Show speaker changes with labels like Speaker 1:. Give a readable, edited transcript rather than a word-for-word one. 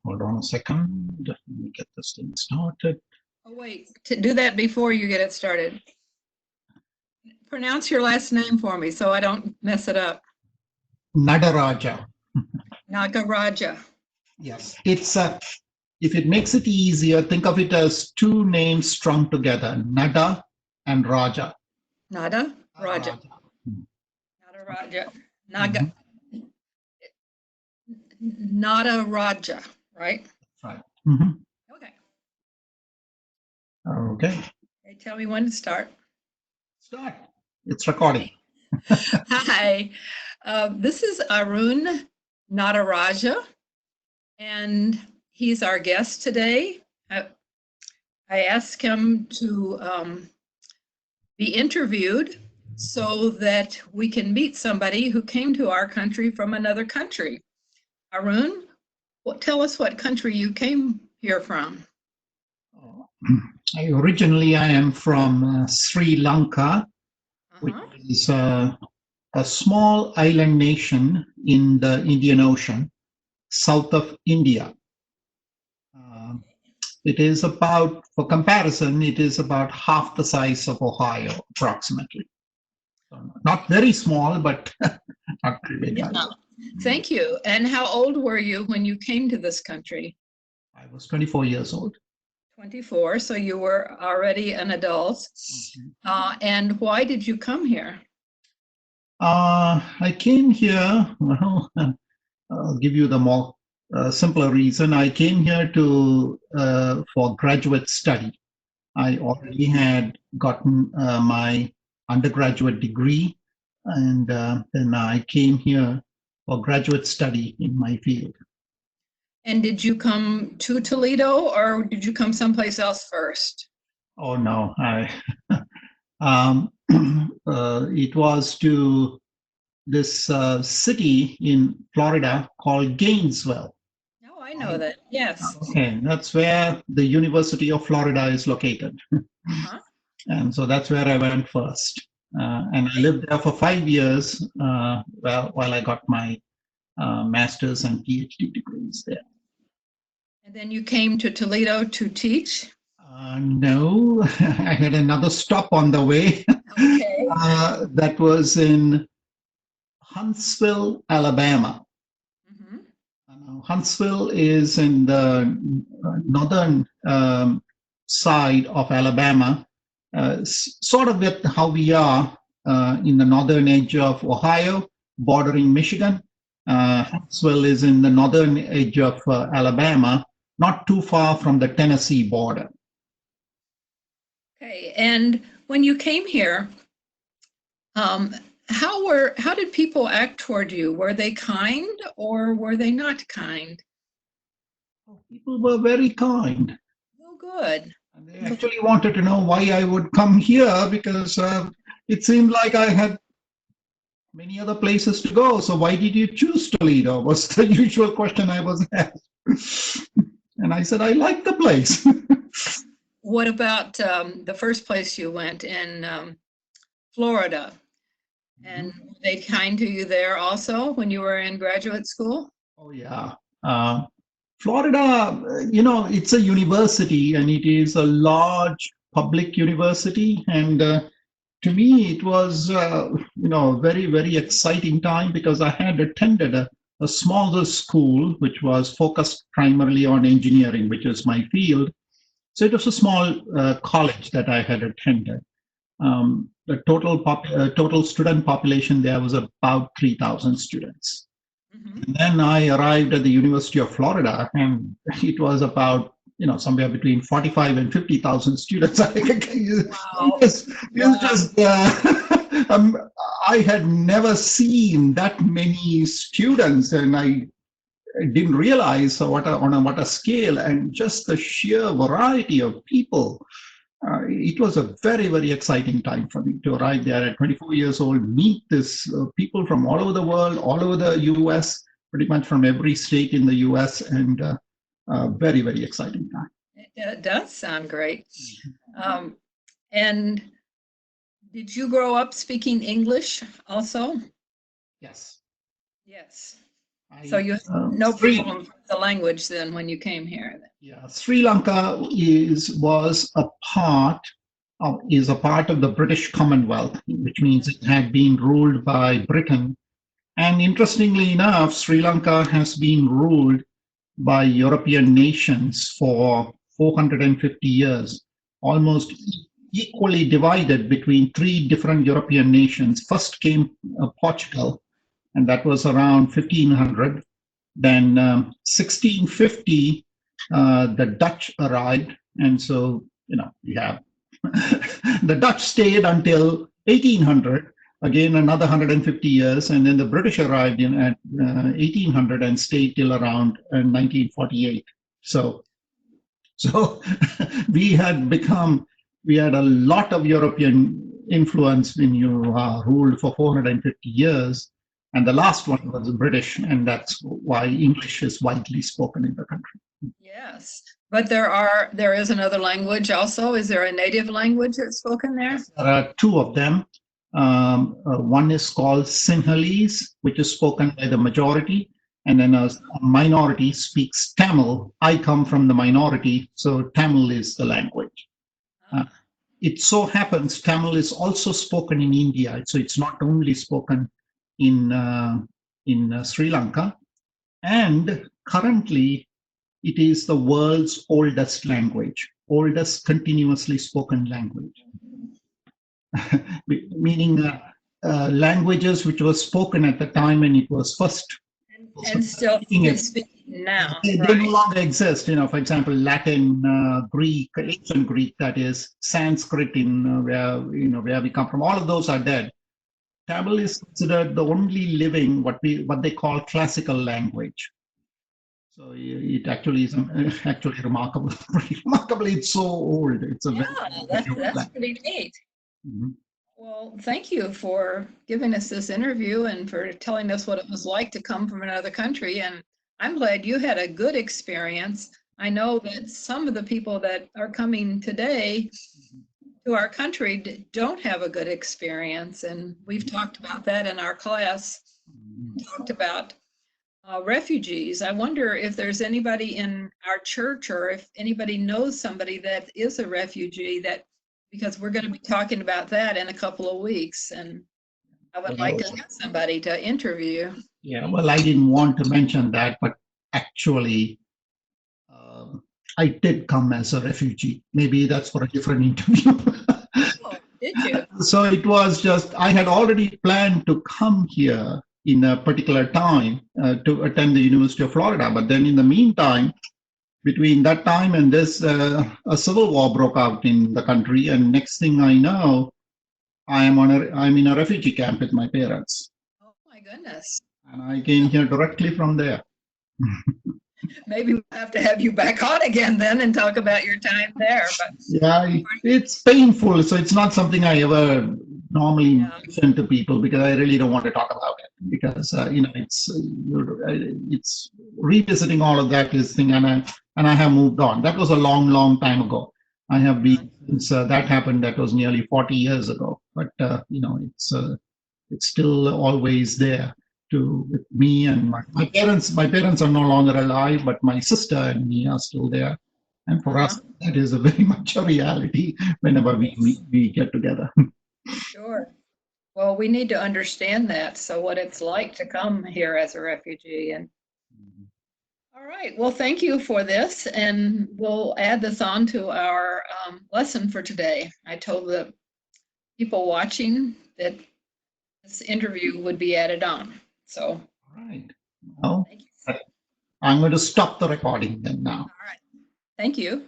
Speaker 1: Hold on a second. Let me get this thing started.
Speaker 2: Oh, wait, to do that before you get it started. Pronounce your last name for me so I don't mess it up.
Speaker 1: Nadarajah.
Speaker 2: Nadarajah.
Speaker 1: Yes, it's if it makes it easier, think of it as two names strung together, Nada and Raja.
Speaker 2: Nada Raja. Nada Raja. Naga. Nada Raja, right?
Speaker 1: Right.
Speaker 2: Okay.
Speaker 1: Okay.
Speaker 2: Okay. Tell me when to start.
Speaker 1: Start. It's recording.
Speaker 2: Hi, this is Arun Nadarajah, and he's our guest today. I asked him to be interviewed so that we can meet somebody who came to our country from another country. Arun, tell us what country you came here from.
Speaker 1: Originally, I am from Sri Lanka, which is a small island nation in the Indian Ocean, south of India. It is about, for comparison, it is about half the size of Ohio, approximately. So not very small, but not very big.
Speaker 2: Yeah. Thank you. And how old were you when you came to this country?
Speaker 1: I was 24 years old.
Speaker 2: 24, so you were already an adult. And why did you come here?
Speaker 1: I came here, well, I'll give you the more simpler reason. I came here to for graduate study. I already had gotten my undergraduate degree, and then I came here for graduate study in my field.
Speaker 2: And did you come to Toledo, or did you come someplace else first?
Speaker 1: Oh no, it was to this city in Florida called Gainesville.
Speaker 2: Oh, I know that. Yes.
Speaker 1: Okay, that's where the University of Florida is located. And so that's where I went first. And I lived there for 5 years while I got my master's and PhD degrees there.
Speaker 2: And then you came to Toledo to teach?
Speaker 1: No, I had another stop on the way.
Speaker 2: Okay.
Speaker 1: That was in Huntsville, Alabama. Huntsville is in the northern side of Alabama, sort of with how we are in the northern edge of Ohio, bordering Michigan. Huntsville is in the northern edge of Alabama, not too far from the Tennessee border.
Speaker 2: Okay, and when you came here, how did people act toward you? Were they kind or were they not kind?
Speaker 1: People were very kind.
Speaker 2: Oh, good.
Speaker 1: And they actually wanted to know why I would come here because it seemed like I had many other places to go. So why did you choose Toledo? Was the usual question I was asked. And I said, I like the place.
Speaker 2: What about the first place you went in Florida? And were they kind to you there also when you were in graduate school?
Speaker 1: Oh, yeah. Florida, it's a university and it is a large public university. And to me, it was, very, very exciting time because I had attended a smaller school which was focused primarily on engineering, which is my field. So it was a small college that I had attended. The total student population there was about 3,000 students. And then I arrived at the University of Florida, and it was about somewhere between 45 and 50,000 students.
Speaker 2: Wow.
Speaker 1: I had never seen that many students, and I didn't realize what a scale and just the sheer variety of people. It was a very, very exciting time for me to arrive there at 24 years old, meet this people from all over the world, all over the U.S., pretty much from every state in the U.S., and very, very exciting time.
Speaker 2: It does sound great. And did you grow up speaking English also?
Speaker 1: Yes.
Speaker 2: Yes. So you had no problem with the language then when you came here.
Speaker 1: Yeah, Sri Lanka was a part of the British Commonwealth, which means it had been ruled by Britain. And interestingly enough, Sri Lanka has been ruled by European nations for 450 years, almost equally divided between three different European nations. First came Portugal, and that was around 1500. Then 1650, the Dutch arrived, and so we have the Dutch stayed until 1800, again another 150 years, and then the British arrived in at 1800 and stayed till around 1948. So we had a lot of European influence when you ruled for 450 years. And the last one was British, and that's why English is widely spoken in the country.
Speaker 2: Yes, but there is another language also. Is there a native language that's spoken there?
Speaker 1: Yes, there are two of them. One is called Sinhalese, which is spoken by the majority, and then a minority speaks Tamil. I come from the minority, so Tamil is the language. It so happens Tamil is also spoken in India, so it's not only spoken in Sri Lanka, and currently it is the world's oldest language, oldest continuously spoken language, meaning languages which were spoken at the time when it was first.
Speaker 2: And still speaking now.
Speaker 1: They no longer exist. For example, Latin, Greek, ancient Greek, that is Sanskrit in where we come from. All of those are dead. Tamil is considered the only living what they call classical language. So it actually is actually remarkable. Remarkably, it's so old. It's
Speaker 2: that's pretty neat. Mm-hmm. Well, thank you for giving us this interview and for telling us what it was like to come from another country. And I'm glad you had a good experience. I know that some of the people that are coming today to our country don't have a good experience. And we've talked about that in our class. We talked about refugees. I wonder if there's anybody in our church or if anybody knows somebody that is a refugee, because we're going to be talking about that in a couple of weeks, and I would like to get somebody to interview.
Speaker 1: Yeah, well, I didn't want to mention that, but actually I did come as a refugee. Maybe that's for a different interview.
Speaker 2: Oh, did you?
Speaker 1: So it was just, I had already planned to come here in a particular time to attend the University of Florida. But then in the meantime, between that time and this, a civil war broke out in the country. And next thing I know, I'm in a refugee camp with my parents.
Speaker 2: Oh my goodness.
Speaker 1: And I came here directly from there.
Speaker 2: Maybe we'll have to have you back on again then and talk about your time there. But
Speaker 1: yeah, it's painful. So it's not something I ever normally mention to people because I really don't want to talk about it because it's revisiting all of that is thing, and I have moved on. That was a long time ago. I have been since that happened. That was nearly 40 years ago. But it's still always there. With me and my parents. My parents are no longer alive, but my sister and me are still there. And for us, that is very much a reality whenever we get together.
Speaker 2: Sure. Well, we need to understand that. So what it's like to come here as a refugee. And all right. Well, thank you for this. And we'll add this on to our lesson for today. I told the people watching that this interview would be added on. So,
Speaker 1: all right. Well, I'm going to stop the recording then now.
Speaker 2: All right. Thank you.